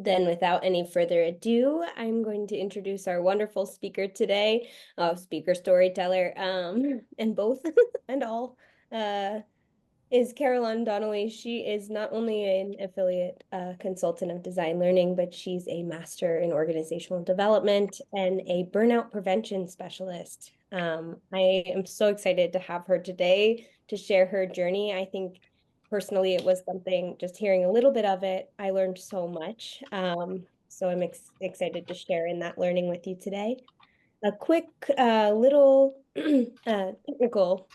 Then, without any further ado, I'm going to introduce our wonderful speaker today, speaker storyteller, and both and all, uh, is Carolon Donnally. She is not only an affiliate consultant of design learning, but she's a master in organizational development and a burnout prevention specialist. I am so excited to have her today to share her journey. I think personally it was something, just hearing a little bit of it, I learned so much. So I'm excited to share in that learning with you today. A quick little technical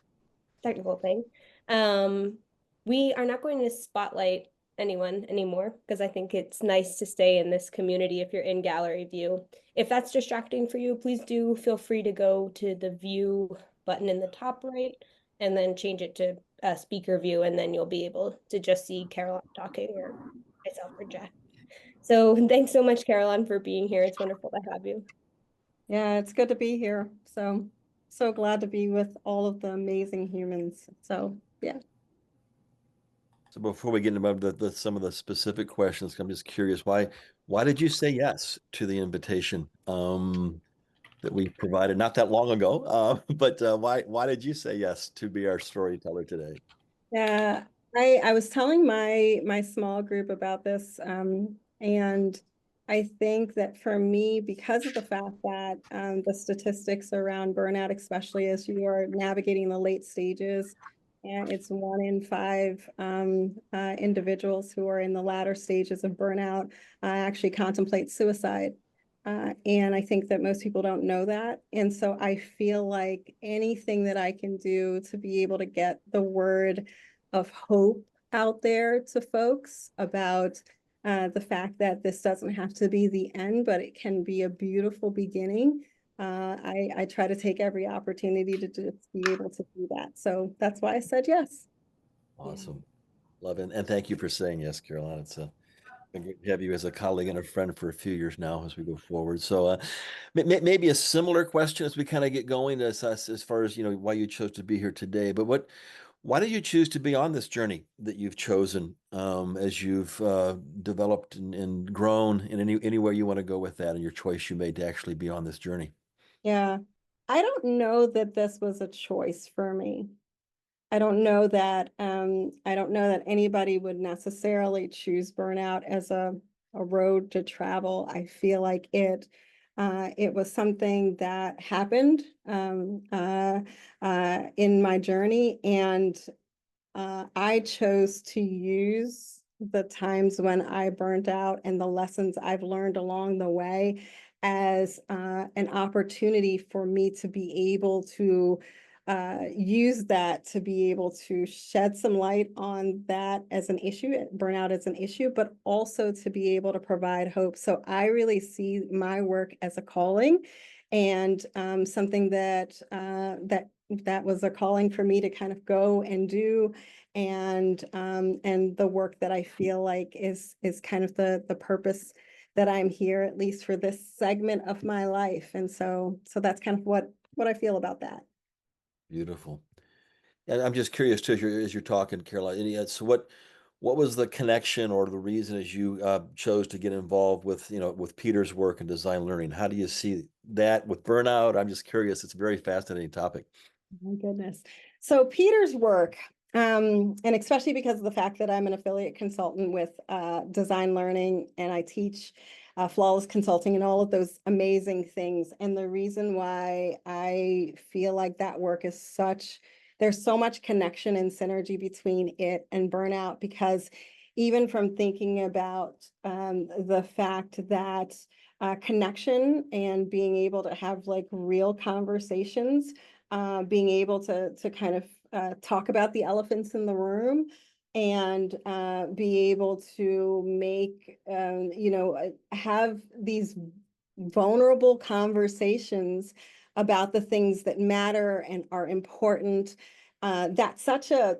thing. Um, we are not going to spotlight anyone anymore because I think it's nice to stay in this community if you're in gallery view. If that's distracting for you, please do feel free to go to the view button in the top right and then change it to speaker view, and then you'll be able to just see Caroline talking or myself project. So thanks so much, Caroline, for being here. It's wonderful to have you. Yeah, it's good to be here. So glad to be with all of the amazing humans. So, yeah. So before we get into some of the specific questions, I'm just curious, why did you say yes to the invitation that we provided not that long ago? But why did you say yes to be our storyteller today? Yeah, I was telling my small group about this, and I think that for me, because of the fact that the statistics around burnout, especially as you are navigating the late stages, and it's 1 in 5 individuals who are in the latter stages of burnout actually contemplate suicide. And I think that most people don't know that. And so I feel like anything that I can do to be able to get the word of hope out there to folks about the fact that this doesn't have to be the end, but it can be a beautiful beginning. I try to take every opportunity to just be able to do that. So that's why I said yes. Awesome. Love it. And thank you for saying yes, Caroline. It's been great to have you as a colleague and a friend for a few years now as we go forward. So maybe a similar question as we kind of get going as far as, why you chose to be here today. But why did you choose to be on this journey that you've chosen as you've developed and grown in anywhere you want to go with that and your choice you made to actually be on this journey? Yeah. I don't know that this was a choice for me. I don't know that anybody would necessarily choose burnout as a road to travel. I feel like it was something that happened in my journey, and I chose to use the times when I burnt out and the lessons I've learned along the way as an opportunity for me to be able to use that to be able to shed some light on that as an issue, burnout as an issue, but also to be able to provide hope. So I really see my work as a calling, and something that was a calling for me to kind of go and do, and the work that I feel like is kind of the purpose that I'm here, at least for this segment of my life. And so that's kind of what I feel about that. Beautiful. And I'm just curious too, as you're talking, Caroline. So what was the connection or the reason as you chose to get involved with with Peter's work and design learning? How do you see that with burnout? I'm just curious. It's a very fascinating topic. My goodness. So Peter's work, and especially because of the fact that I'm an affiliate consultant with design learning, and I teach flawless consulting and all of those amazing things. And the reason why I feel like that work is there's so much connection and synergy between it and burnout, because even from thinking about the fact that connection and being able to have like real conversations, being able to kind of talk about the elephants in the room, and be able to make, have these vulnerable conversations about the things that matter and are important. That's such a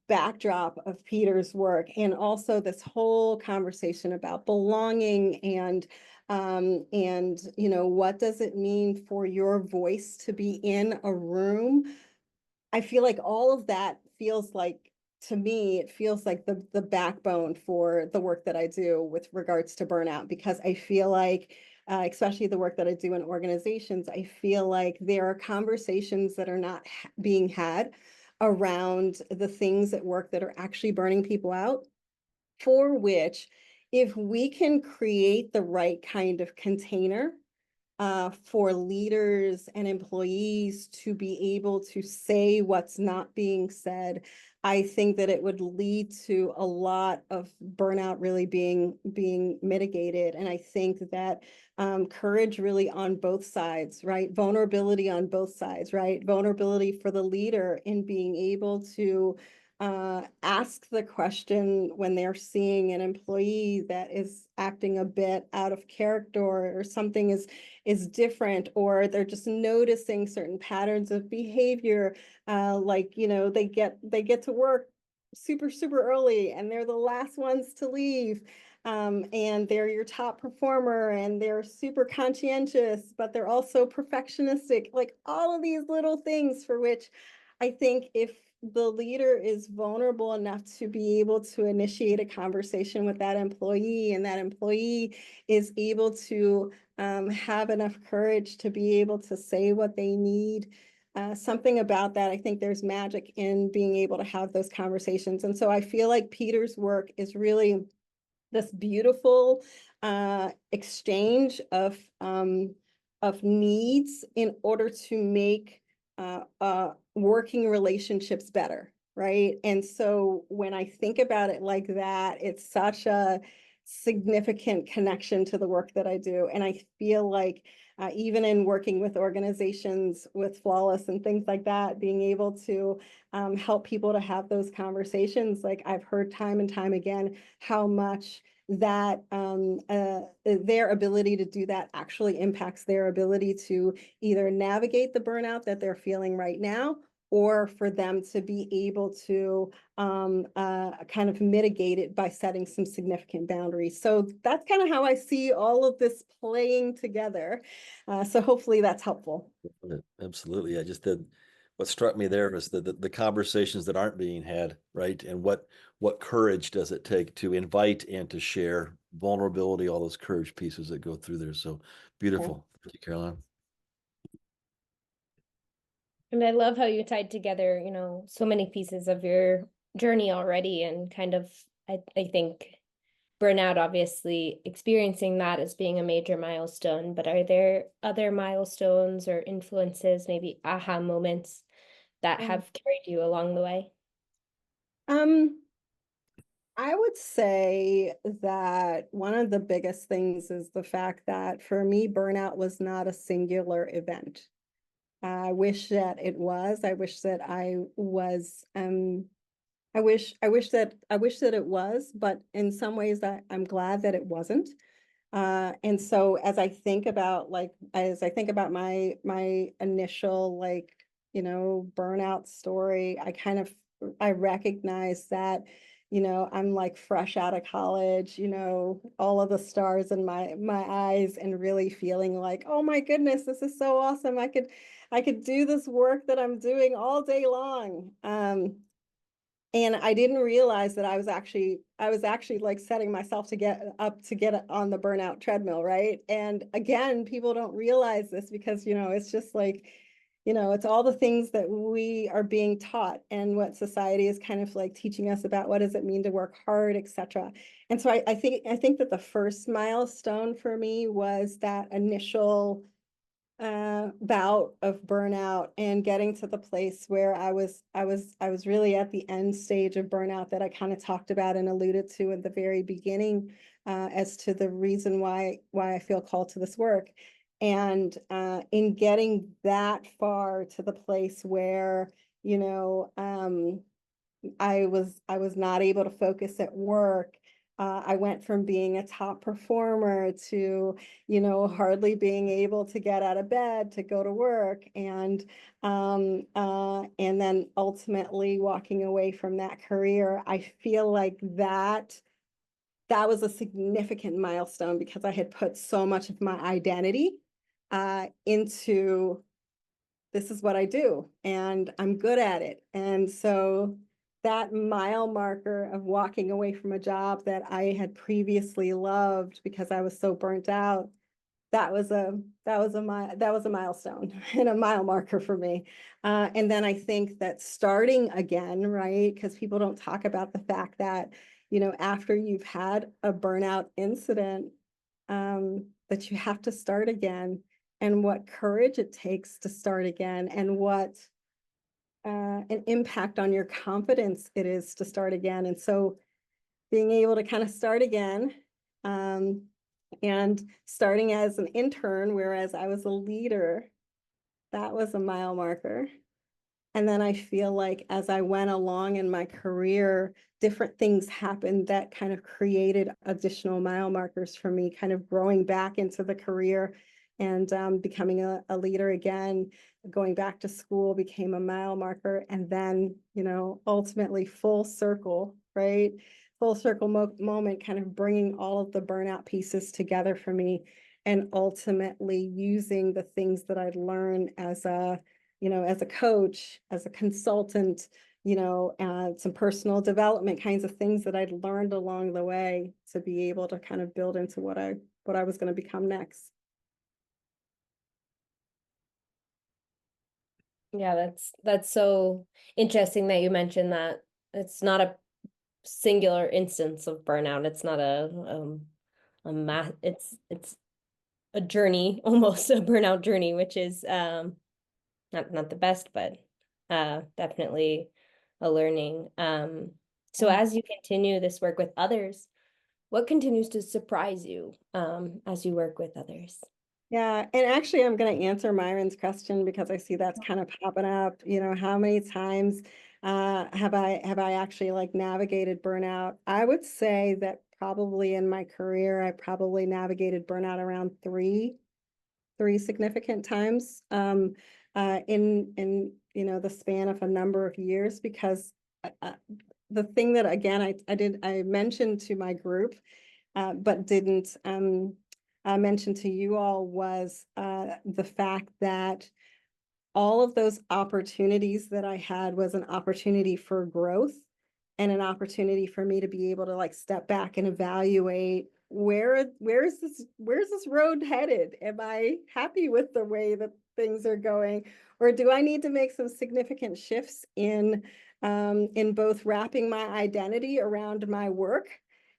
backdrop of Peter's work, and also this whole conversation about belonging, and what does it mean for your voice to be in a room. I feel like all of that feels like to me, it feels like the backbone for the work that I do with regards to burnout, because I feel like, especially the work that I do in organizations, I feel like there are conversations that are not being had around the things at work that are actually burning people out, for which, if we can create the right kind of container for leaders and employees to be able to say what's not being said, I think that it would lead to a lot of burnout really being mitigated. And I think that courage really on both sides, right? Vulnerability on both sides, right? Vulnerability for the leader in being able to ask the question when they're seeing an employee that is acting a bit out of character, or something is different, or they're just noticing certain patterns of behavior, like, they get to work super early and they're the last ones to leave, and they're your top performer and they're super conscientious, but they're also perfectionistic, like all of these little things, for which I think if the leader is vulnerable enough to be able to initiate a conversation with that employee, and that employee is able to have enough courage to be able to say what they need. Something about that, I think there's magic in being able to have those conversations. And so I feel like Peter's work is really this beautiful exchange of needs in order to make working relationships better, right? And so when I think about it like that, it's such a significant connection to the work that I do. And I feel like even in working with organizations with Flawless and things like that, being able to help people to have those conversations, like I've heard time and time again how much that their ability to do that actually impacts their ability to either navigate the burnout that they're feeling right now, or for them to be able to kind of mitigate it by setting some significant boundaries. So that's kind of how I see all of this playing together. So hopefully that's helpful. Absolutely. I just did. What struck me there was the conversations that aren't being had, right? And what courage does it take to invite and to share vulnerability, all those courage pieces that go through there. So beautiful. Thank you, Caroline. And I love how you tied together, so many pieces of your journey already, and kind of, I think burnout, obviously experiencing that as being a major milestone, but are there other milestones or influences, maybe aha moments that have carried you along the way? Um, I would say that one of the biggest things is the fact that for me, burnout was not a singular event. I wish that it was. I wish that I was. I wish that it was. But in some ways, I'm glad that it wasn't. And so as I think about my initial burnout story, I recognize that, I'm like fresh out of college, all of the stars in my eyes, and really feeling like, oh my goodness, this is so awesome. I could do this work that I'm doing all day long. And I didn't realize that I was actually like setting myself to get on the burnout treadmill, right? And again, people don't realize this because, it's just like, it's all the things that we are being taught and what society is kind of like teaching us about what does it mean to work hard, etc. And so I think that the first milestone for me was that initial bout of burnout, and getting to the place where I was really at the end stage of burnout that I kind of talked about and alluded to at the very beginning, as to the reason why I feel called to this work. And in getting that far to the place where, I was not able to focus at work. I went from being a top performer to, hardly being able to get out of bed to go to work, and then ultimately walking away from that career. I feel like that was a significant milestone, because I had put so much of my identity into, this is what I do and I'm good at it. And so that mile marker of walking away from a job that I had previously loved because I was so burnt out, that was a milestone and a mile marker for me. And then I think that starting again, right? Because people don't talk about the fact that, after you've had a burnout incident, that you have to start again, and what courage it takes to start again, and what an impact on your confidence it is to start again. And so being able to kind of start again, um, and starting as an intern, whereas I was a leader, that was a mile marker. And then I feel like as I went along in my career, different things happened that kind of created additional mile markers for me, kind of growing back into the career and becoming a leader again. Going back to school became a mile marker. And then, ultimately full circle, right? Full circle moment, kind of bringing all of the burnout pieces together for me, and ultimately using the things that I'd learned as a coach, as a consultant, some personal development kinds of things that I'd learned along the way to be able to kind of build into what I was going to become next. Yeah, that's so interesting that you mentioned that it's not a singular instance of burnout. It's not a math. It's a journey, almost a burnout journey, which is not the best, but definitely a learning. So Yeah. as you continue this work with others, what continues to surprise you as you work with others? Yeah, and actually I'm going to answer Myron's question because I see that's kind of popping up. How many times have I actually like navigated burnout? I would say that probably in my career, I probably navigated burnout around three significant times, in the span of a number of years, because the thing that, again, I mentioned to my group, but didn't mention to you all, was the fact that all of those opportunities that I had was an opportunity for growth, and an opportunity for me to be able to like step back and evaluate where's this road headed? Am I happy with the way that things are going? Or do I need to make some significant shifts in both wrapping my identity around my work,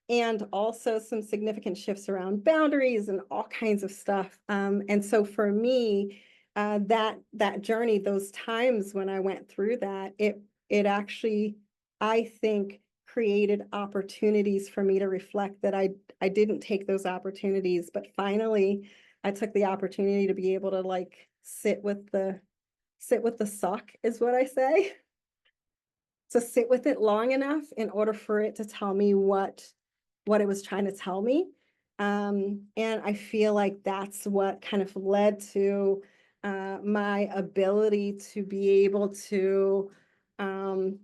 and also some significant shifts around boundaries and all kinds of stuff. And so for me, that journey, those times when I went through that, it actually, I think, created opportunities for me to reflect that I didn't take those opportunities, but finally I took the opportunity to be able to like sit with the suck, is what I say. To sit with it long enough in order for it to tell me what it was trying to tell me. And I feel like that's what kind of led to my ability to be able to um,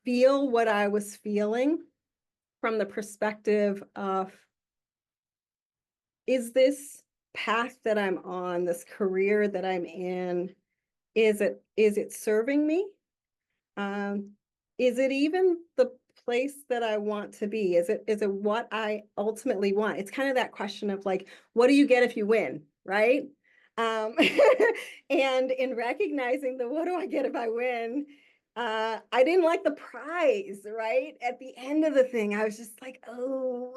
feel what I was feeling from the perspective of, is this path that I'm on, this career that I'm in, is it serving me? Um, is it even the place that I want to be? Is it what I ultimately want? It's kind of that question of like, what do you get if you win, right? Um, and in recognizing the what do I get if I win, I didn't like the prize, right? At the end of the thing, I was just like, oh,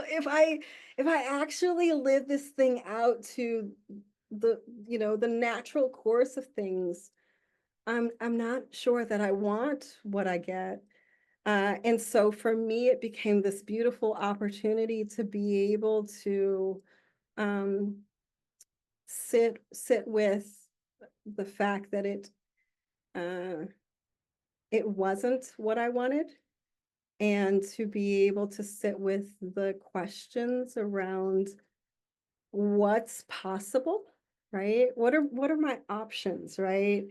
if I actually live this thing out to the natural course of things, I'm not sure that I want what I get. And so for me, it became this beautiful opportunity to be able to um, sit with the fact that uh, it wasn't what I wanted, and to be able to sit with the questions around what's possible, right? What are my options, right?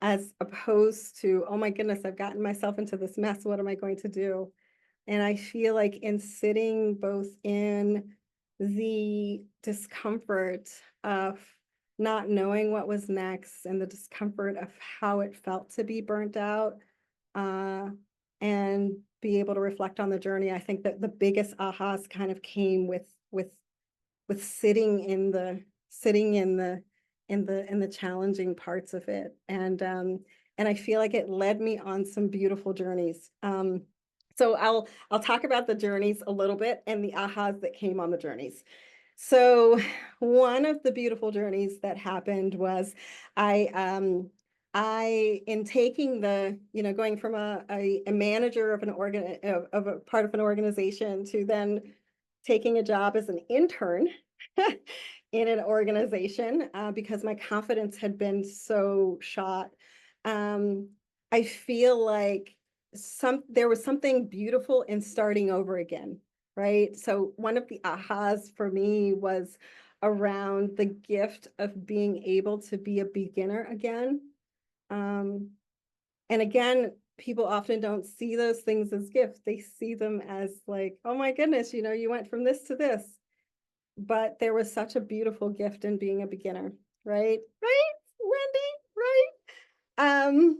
As opposed to, oh my goodness, I've gotten myself into this mess. What am I going to do? And I feel like in sitting both in the discomfort of not knowing what was next, and the discomfort of how it felt to be burnt out, and be able to reflect on the journey. I think that the biggest ahas kind of came with sitting in the challenging parts of it. And I feel like it led me on some beautiful journeys. So I'll talk about the journeys a little bit and the ahas that came on the journeys. So one of the beautiful journeys that happened was I in taking going from a manager of of a part of an organization to then taking a job as an intern in an organization, because my confidence had been so shot. Um, I feel like there was something beautiful in starting over again, right? So one of the ahas for me was around the gift of being able to be a beginner again. Um, and again, people often don't see those things as gifts. They see them as like, oh my goodness, you went from this to this. But there was such a beautiful gift in being a beginner, right? Right, Wendy, right?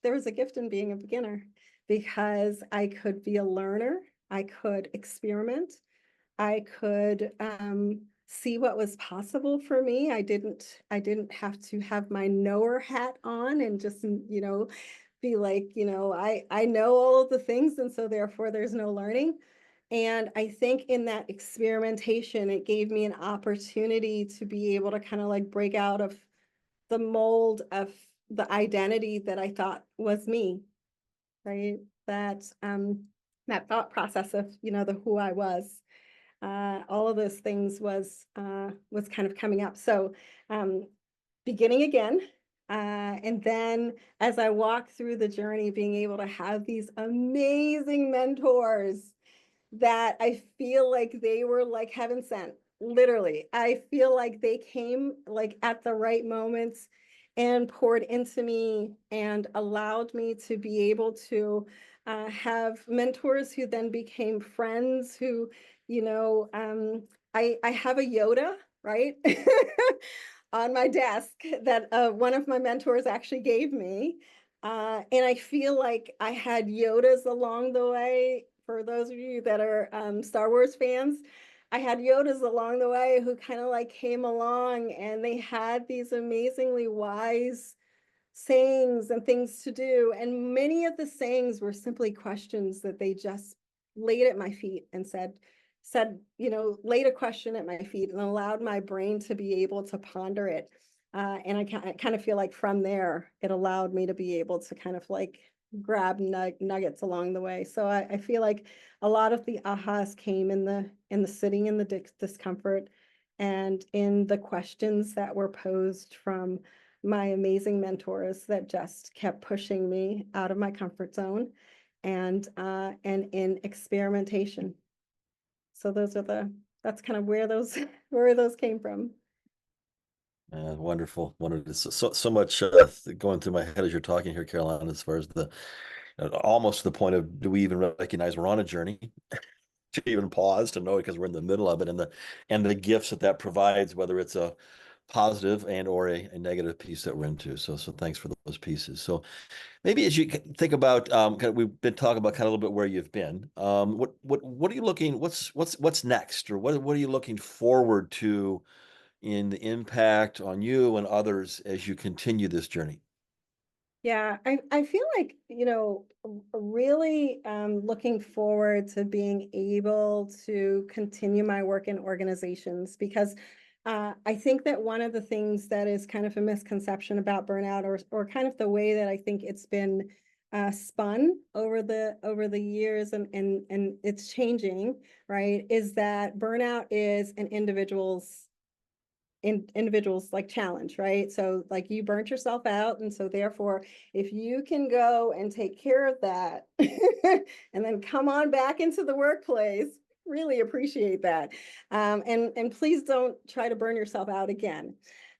There was a gift in being a beginner because I could be a learner, I could experiment, I could see what was possible for me. I didn't have to have my knower hat on and just, be like, I know all of the things, and so therefore there's no learning. And I think in that experimentation, it gave me an opportunity to be able to kind of like break out of the mold of the identity that I thought was me, right? That thought process of, the who I was, all of those things was kind of coming up. So beginning again. And then as I walk through the journey, being able to have these amazing mentors that I feel like they were like heaven sent. Literally, I feel like they came like at the right moments and poured into me and allowed me to be able to have mentors who then became friends who, I have a Yoda, right? On my desk that one of my mentors actually gave me. And I feel like I had Yodas along the way. For those of you that are Star Wars fans, I had Yodas along the way who kind of like came along and they had these amazingly wise sayings and things to do. And many of the sayings were simply questions that they just laid at my feet and said, laid a question at my feet and allowed my brain to be able to ponder it. And I kind of feel like from there, it allowed me to be able to kind of like grab nuggets along the way. So I feel like a lot of the ahas came in the sitting in the discomfort and in the questions that were posed from my amazing mentors that just kept pushing me out of my comfort zone and in experimentation. So that's kind of where those where those came from. Wonderful, wonderful. So much going through my head as you're talking here, Caroline, as far as the almost to the point of, do we even recognize we're on a journey? To even pause to know it because we're in the middle of it, and the gifts that provides, whether it's a positive and or a negative piece that we're into. So thanks for those pieces. So maybe as you think about, we've been talking about kind of a little bit where you've been. What are you looking? What's next, or what are you looking forward to in the impact on you and others as you continue this journey? Yeah, I feel like, really looking forward to being able to continue my work in organizations because I think that one of the things that is kind of a misconception about burnout or kind of the way that I think it's been spun over the years and it's changing, right, is that burnout is an individuals like challenge, right? So like you burnt yourself out. And so therefore, if you can go and take care of that and then come on back into the workplace, really appreciate that. And please don't try to burn yourself out again.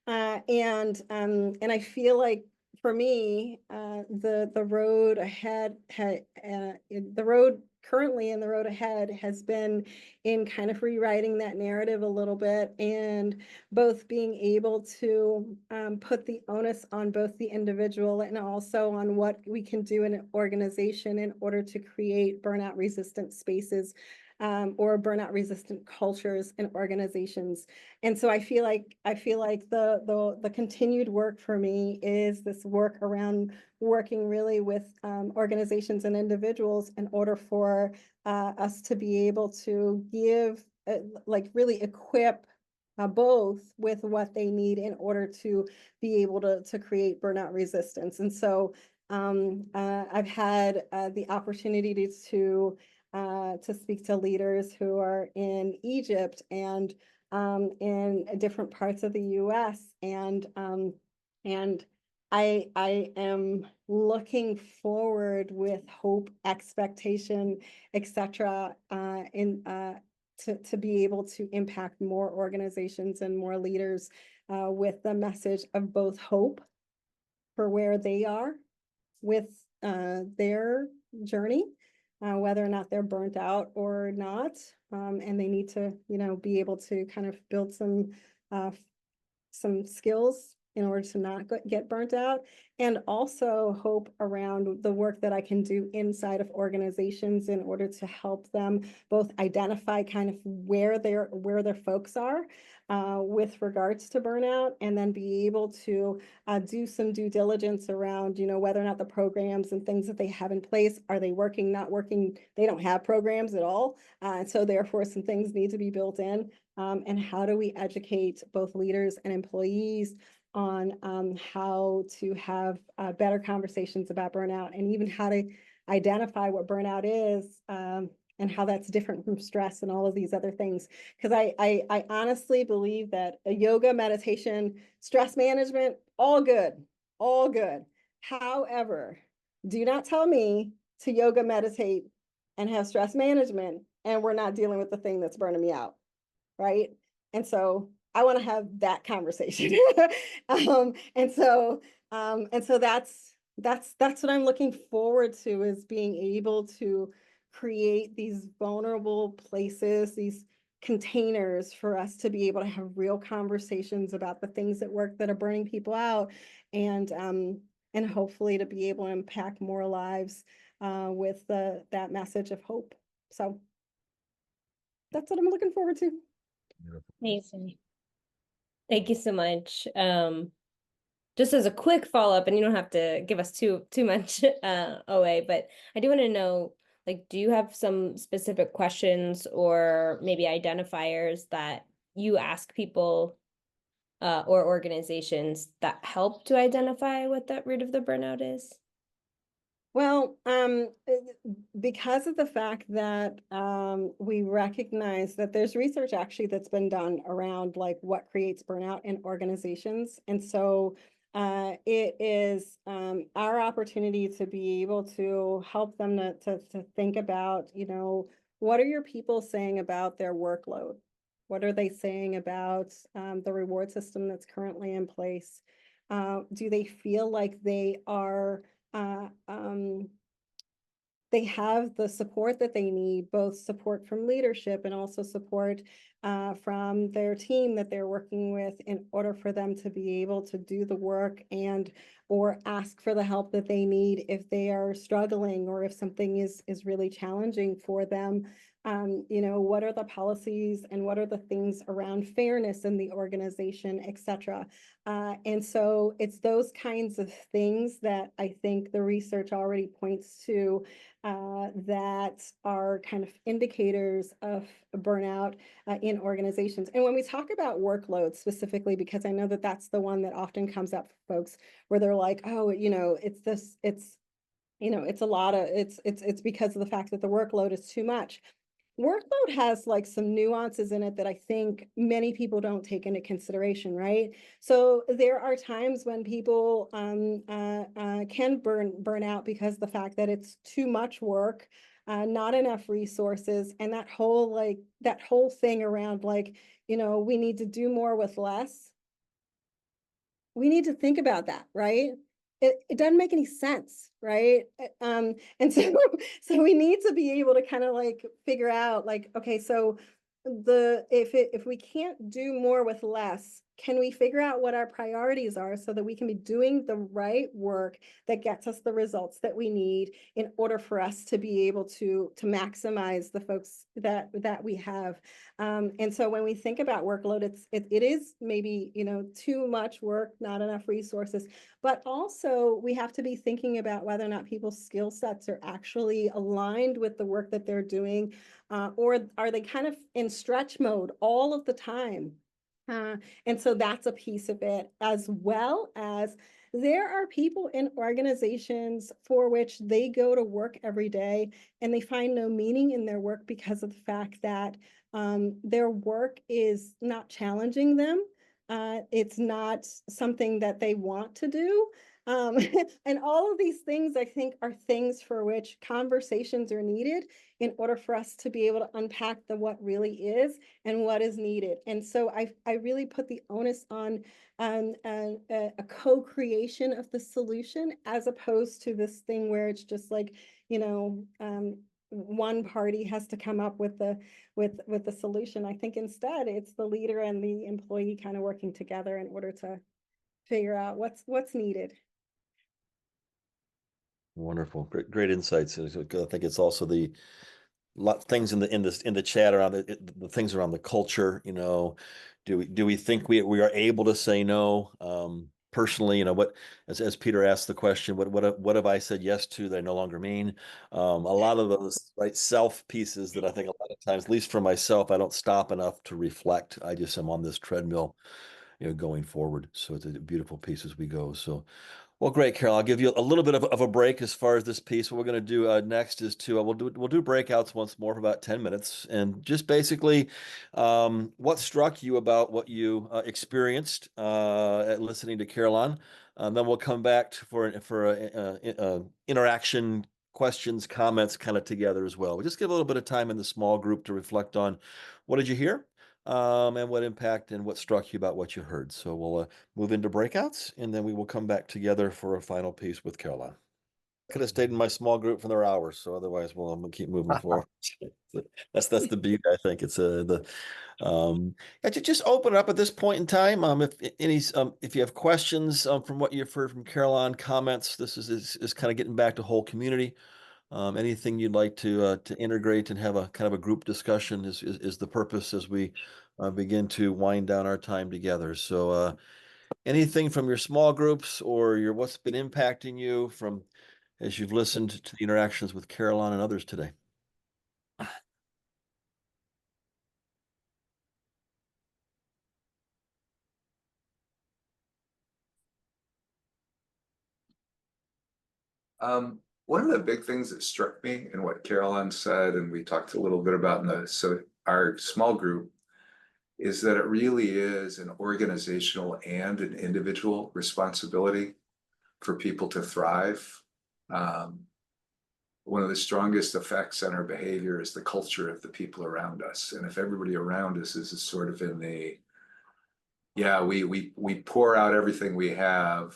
And I feel like for me, the road ahead the road currently in the road ahead has been in kind of rewriting that narrative a little bit, and both being able to put the onus on both the individual and also on what we can do in an organization in order to create burnout resistant spaces or burnout resistant cultures in organizations. And so I feel like the continued work for me is this work around working really with organizations and individuals in order for us to be able to give, like really equip both with what they need in order to be able to create burnout resistance. And so I've had the opportunity to speak to leaders who are in Egypt and in different parts of the U.S. And I am looking forward with hope, expectation, etc. To be able to impact more organizations and more leaders with the message of both hope for where they are with their journey, whether or not they're burnt out or not, and they need to, be able to kind of build some skills in order to not get burnt out, and also hope around the work that I can do inside of organizations in order to help them both identify kind of where their folks are with regards to burnout, and then be able to do some due diligence around, whether or not the programs and things that they have in place, are they working, not working? They don't have programs at all. And so therefore some things need to be built in. And how do we educate both leaders and employees on how to have better conversations about burnout, and even how to identify what burnout is, and how that's different from stress and all of these other things. Because I honestly believe that a yoga, meditation, stress management, all good, all good. However, do not tell me to yoga, meditate, and have stress management, and we're not dealing with the thing that's burning me out, right? And so I want to have that conversation. And so that's what I'm looking forward to, is being able to create these vulnerable places, these containers for us to be able to have real conversations about the things at work that are burning people out, and hopefully to be able to impact more lives with that message of hope. So that's what I'm looking forward to. Amazing. Thank you so much. Just as a quick follow-up, and you don't have to give us too much away, but I do want to know, like, do you have some specific questions or maybe identifiers that you ask people or organizations that help to identify what that root of the burnout is? Well, because of the fact that we recognize that there's research actually that's been done around like what creates burnout in organizations. And so it is our opportunity to be able to help them to think about, what are your people saying about their workload? What are they saying about the reward system that's currently in place? Do they feel like they are they have the support that they need, both support from leadership and also support from their team that they're working with, in order for them to be able to do the work and or ask for the help that they need if they are struggling, or if something is really challenging for them. What are the policies and what are the things around fairness in the organization, etc. And so it's those kinds of things that I think the research already points to that are kind of indicators of burnout in organizations. And when we talk about workload specifically, because I know that that's the one that often comes up for folks, where they're like, oh, it's this, it's a lot of, it's because of the fact that the workload is too much. Workload has like some nuances in it that I think many people don't take into consideration, right? So there are times when people can burn out because of the fact that it's too much work, not enough resources, and that whole thing around like, we need to do more with less. We need to think about that, right? it doesn't make any sense, right? And so so we need to be able to kind of like figure out like, okay, so if we can't do more with less, can we figure out what our priorities are so that we can be doing the right work that gets us the results that we need in order for us to be able to maximize the folks that we have. And so when we think about workload, it is maybe, you know, too much work, not enough resources, but also we have to be thinking about whether or not people's skill sets are actually aligned with the work that they're doing, or are they kind of in stretch mode all of the time? And so that's a piece of it, as well as there are people in organizations for which they go to work every day and they find no meaning in their work because of the fact that their work is not challenging them. It's not something that they want to do. Um, and all of these things, I think, are things for which conversations are needed in order for us to be able to unpack the what really is and what is needed. And so I really put the onus on a co-creation of the solution, as opposed to this thing where it's just like, you know, one party has to come up with the solution. I think instead it's the leader and the employee kind of working together in order to figure out what's needed. Wonderful, great insights. I think it's also the lot things in the chat around the things around the culture. You know, do we think we are able to say no? Personally, you know, what as Peter asked the question, what have I said yes to that I no longer mean? A lot of those right self pieces that I think a lot of times, at least for myself, I don't stop enough to reflect. I just am on this treadmill, you know, going forward. So it's a beautiful piece as we go. So. Well, great, Carol. I'll give you a little bit of a break as far as this piece. What we're going to do next is to we'll do breakouts once more for about 10 minutes, and just basically what struck you about what you experienced at listening to Carolon. Then we'll come back for interaction, questions, comments, kind of together as well. We just give a little bit of time in the small group to reflect on what did you hear, and what impact and what struck you about what you heard. So we'll move into breakouts, and then we will come back together for a final piece with Caroline. Could have stayed in my small group for their hours, so otherwise, well, I'm gonna keep moving forward. That's the beauty. I think it's the yeah, just open it up at this point in time. If you have questions from what you've heard from Caroline, comments. This is kind of getting back to whole community. Anything you'd like to integrate and have a kind of a group discussion is the purpose as we begin to wind down our time together. So anything from your small groups or your what's been impacting you from as you've listened to the interactions with Carolyn and others today. One of the big things that struck me in what Carolyn said, and we talked a little bit about in our small group, is that it really is an organizational and an individual responsibility for people to thrive. One of the strongest effects on our behavior is the culture of the people around us. And if everybody around us is sort of in the, yeah, we pour out everything we have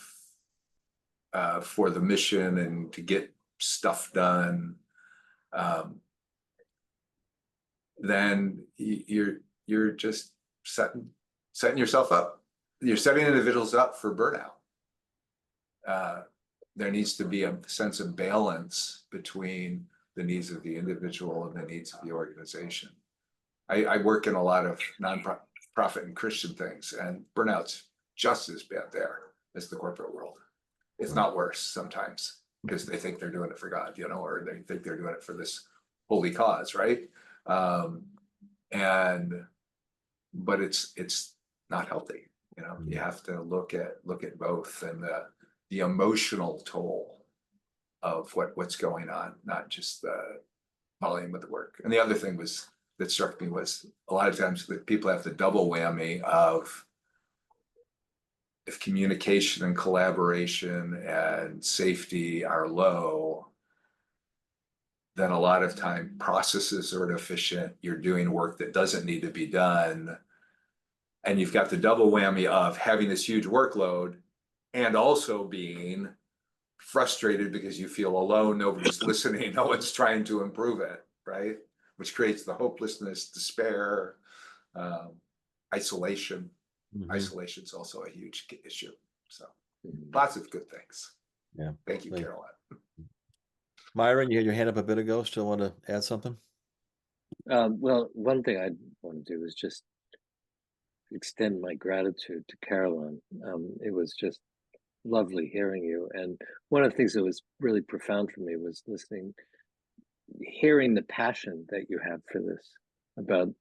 for the mission and to get stuff done, then you're just setting yourself up. You're setting individuals up for burnout. There needs to be a sense of balance between the needs of the individual and the needs of the organization. I work in a lot of nonprofit and Christian things, and burnout's just as bad there as the corporate world. It's not worse sometimes because they think they're doing it for God, you know, or they think they're doing it for this holy cause, right? But it's not healthy. You know, you have to look at both and the emotional toll of what's going on, not just the volume of the work. And the other thing that struck me was a lot of times that people have the double whammy of if communication and collaboration and safety are low, then a lot of time processes are inefficient. You're doing work that doesn't need to be done. And you've got the double whammy of having this huge workload and also being frustrated because you feel alone, nobody's listening, no one's trying to improve it, right? Which creates the hopelessness, despair, isolation. Isolation is also a huge issue. So lots of good things. Yeah. Thank you, Carolyn. Myron, you had your hand up a bit ago. Still want to add something? Well, one thing I want to do is just extend my gratitude to Carolyn. It was just lovely hearing you. And one of the things that was really profound for me was hearing the passion that you have for this, about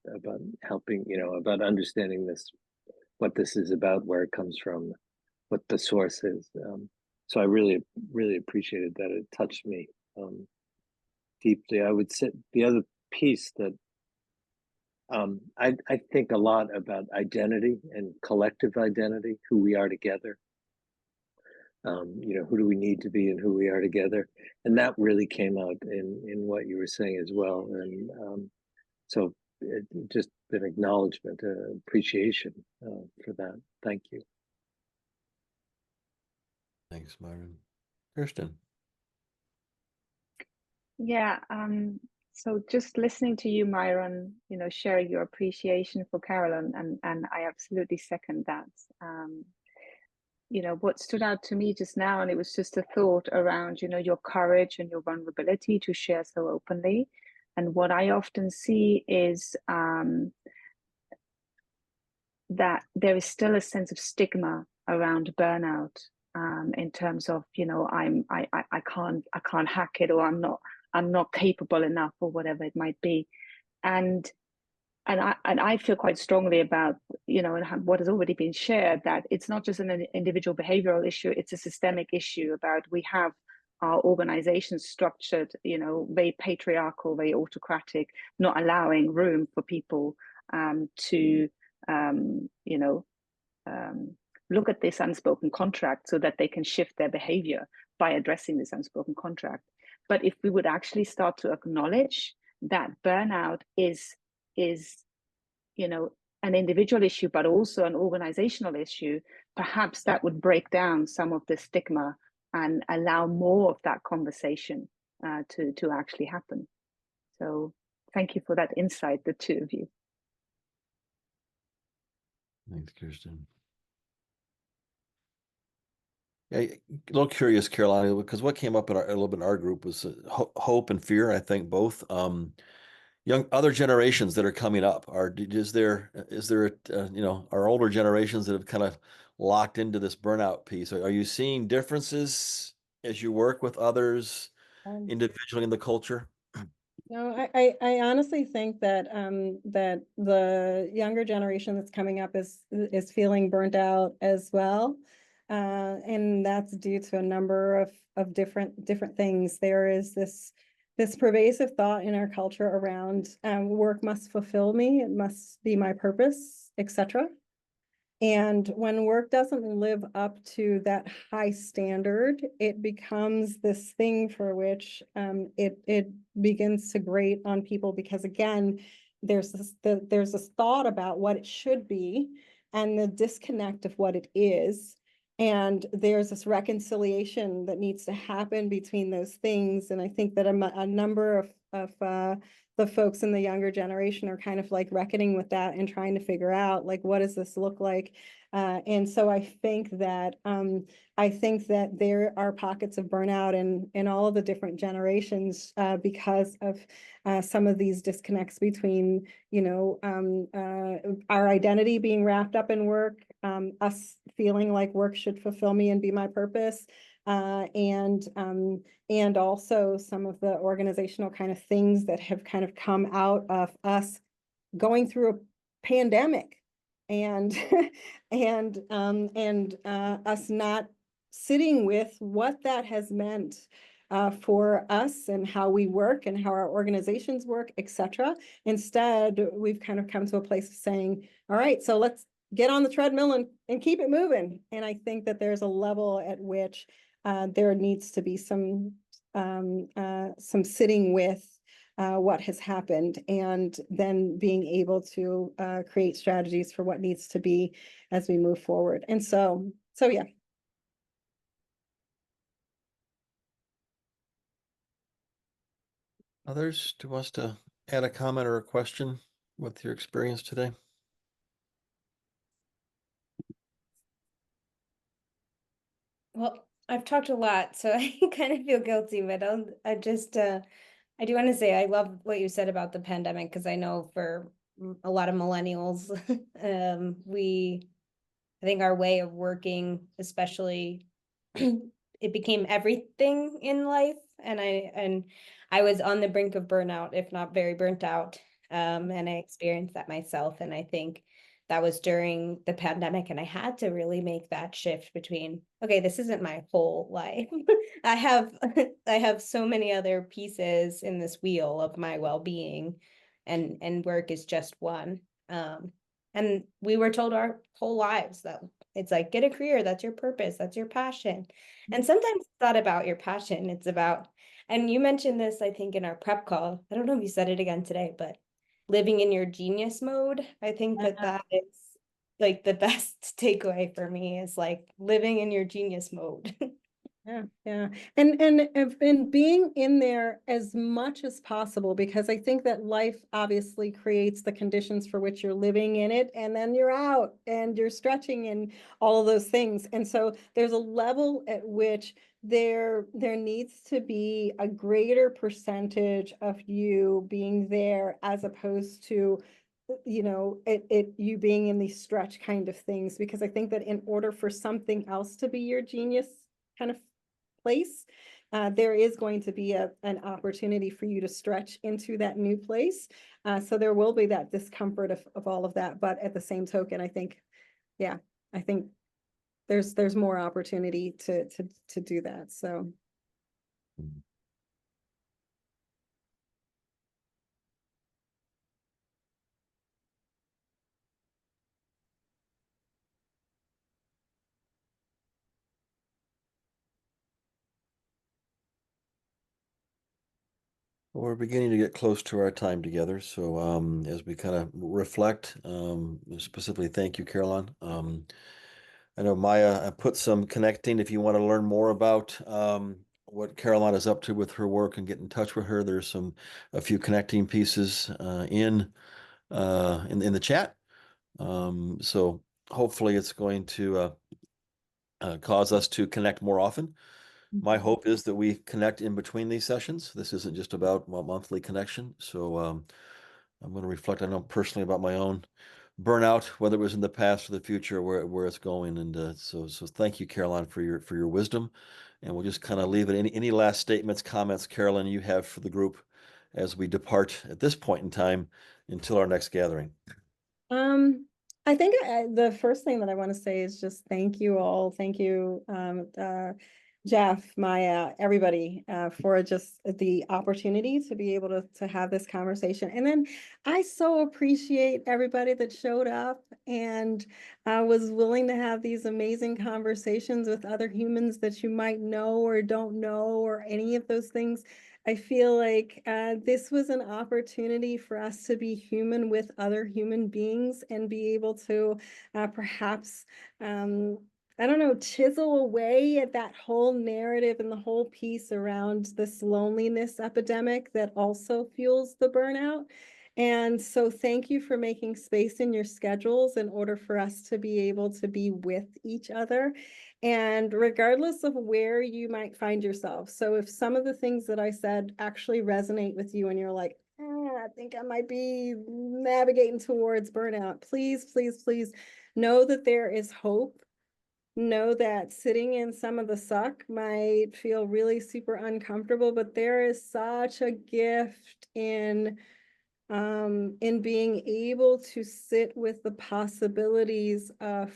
helping, about understanding this, what this is about, where it comes from, what the source is. So I really, really appreciated that. It touched me deeply. I would say the other piece that I think a lot about identity and collective identity, who we are together. Who do we need to be and who we are together, and that really came out in what you were saying as well. And so just an acknowledgement, appreciation for that. Thank you. Thanks, Myron. Kirsten. Yeah, so just listening to you, Myron, sharing your appreciation for Carolyn, and I absolutely second that. What stood out to me just now, and it was just a thought around, your courage and your vulnerability to share so openly. And what I often see is that there is still a sense of stigma around burnout, in terms of, I can't hack it, or I'm not capable enough, or whatever it might be. And I feel quite strongly about, and what has already been shared, that it's not just an individual behavioral issue, it's a systemic issue about, we have our organizations structured, very patriarchal, very autocratic, not allowing room for people to, look at this unspoken contract so that they can shift their behavior by addressing this unspoken contract. But if we would actually start to acknowledge that burnout is an individual issue, but also an organizational issue, perhaps that would break down some of the stigma and allow more of that conversation to actually happen. So thank you for that insight, the two of you. Thanks, Kirsten. Yeah, a little curious, Carolina, because what came up in a little bit in our group was hope and fear. I think both. Young other generations that are coming up, is there our older generations that have kind of locked into this burnout piece? Are you seeing differences as you work with others individually in the culture? No, I honestly think that that the younger generation that's coming up is feeling burnt out as well, and that's due to a number of different things. There is this pervasive thought in our culture around work must fulfill me, it must be my purpose, etc. And when work doesn't live up to that high standard, it becomes this thing for which it begins to grate on people, because again, there's this thought about what it should be and the disconnect of what it is. And there's this reconciliation that needs to happen between those things. And I think that a number of the folks in the younger generation are kind of like reckoning with that and trying to figure out, like, what does this look like? And so I think that there are pockets of burnout in all of the different generations because of some of these disconnects between, our identity being wrapped up in work, us feeling like work should fulfill me and be my purpose, and also some of the organizational kind of things that have kind of come out of us going through a pandemic, and us not sitting with what that has meant for us and how we work and how our organizations work, etc. Instead, we've kind of come to a place of saying, all right, so let's get on the treadmill and keep it moving. And I think that there's a level at which there needs to be some sitting with what has happened, and then being able to create strategies for what needs to be as we move forward. And so yeah. Others who wants to add a comment or a question with your experience today? Well, I've talked a lot, so I kind of feel guilty, but I just I do want to say I love what you said about the pandemic because I know for a lot of millennials, I think our way of working, especially, it became everything in life, and I was on the brink of burnout, if not very burnt out, and I experienced that myself, and I think that was during the pandemic, and I had to really make that shift between, okay, this isn't my whole life. I have I have so many other pieces in this wheel of my well-being, and work is just one. And we were told our whole lives that it's like, get a career, that's your purpose, that's your passion. And sometimes it's not about your passion, it's about, and you mentioned this, I think, in our prep call. I don't know if you said it again today, but living in your genius mode. I think that that is like the best takeaway for me is like living in your genius mode. Yeah, yeah. And being in there as much as possible, because I think that life obviously creates the conditions for which you're living in it, and then you're out and you're stretching and all of those things. And so there's a level at which there needs to be a greater percentage of you being there as opposed to you being in these stretch kind of things, because I think that in order for something else to be your genius kind of place, there is going to be an opportunity for you to stretch into that new place. So there will be that discomfort of all of that. But at the same token, I think, yeah, I think there's more opportunity to do that. So. Mhm. We're beginning to get close to our time together. So as we kind of reflect, specifically, thank you, Carolyn. I know Maya put some connecting. If you want to learn more about what Carolyn is up to with her work and get in touch with her, there's a few connecting pieces in the chat. So hopefully it's going to cause us to connect more often. My hope is that we connect in between these sessions. This isn't just about a monthly connection. So I'm going to reflect, I know personally, about my own burnout, whether it was in the past or the future, where it's going. And so thank you, Caroline, for your wisdom. And we'll just kind of leave it. Any last statements, comments, Carolyn, you have for the group as we depart at this point in time until our next gathering? I think the first thing that I want to say is just thank you all. Thank you, Jeff, Maya, everybody, for just the opportunity to be able to have this conversation. And then I so appreciate everybody that showed up and was willing to have these amazing conversations with other humans that you might know or don't know, or any of those things. I feel like this was an opportunity for us to be human with other human beings and be able to perhaps, I don't know, chisel away at that whole narrative and the whole piece around this loneliness epidemic that also fuels the burnout. And so thank you for making space in your schedules in order for us to be able to be with each other. And regardless of where you might find yourself. So if some of the things that I said actually resonate with you and you're like, I think I might be navigating towards burnout, please, please, please know that there is hope. Know that sitting in some of the suck might feel really super uncomfortable, but there is such a gift in being able to sit with the possibilities of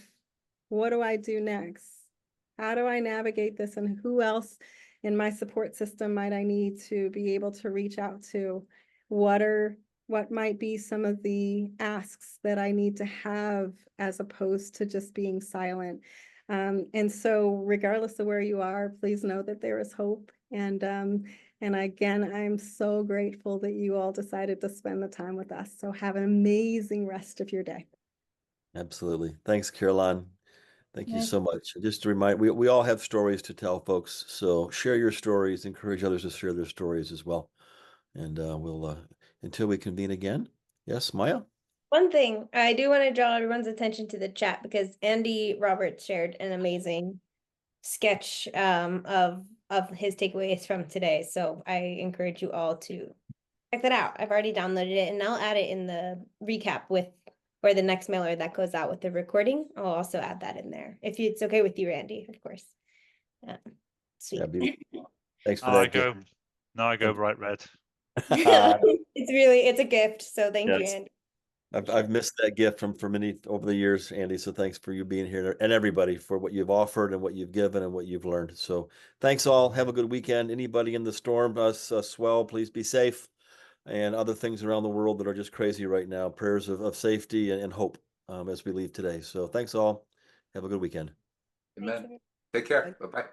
what do I do next? How do I navigate this? And who else in my support system might I need to be able to reach out to? What might be some of the asks that I need to have as opposed to just being silent? And so regardless of where you are, please know that there is hope. And again, I'm so grateful that you all decided to spend the time with us. So have an amazing rest of your day. Absolutely. Thanks, Caroline. Thank you Yeah. so much. And just to remind, we all have stories to tell, folks. So share your stories, encourage others to share their stories as well. And we'll until we convene again. Yes, Maya? One thing, I do want to draw everyone's attention to the chat because Andy Roberts shared an amazing sketch of his takeaways from today. So I encourage you all to check that out. I've already downloaded it and I'll add it in the recap with or the next mailer that goes out with the recording. I'll also add that in there if it's okay with you, Randy, of course. Sweet. Thanks for Now I that. go. Now I go bright red. It's a gift. So thank you, Yes. Andy. I've missed that gift from for many over the years, Andy. So thanks for you being here and everybody for what you've offered and what you've given and what you've learned. So thanks all. Have a good weekend. Anybody in the storm, swell, please be safe. And other things around the world that are just crazy right now. Prayers of safety and hope as we leave today. So thanks all. Have a good weekend. Amen. Take care. Bye-bye.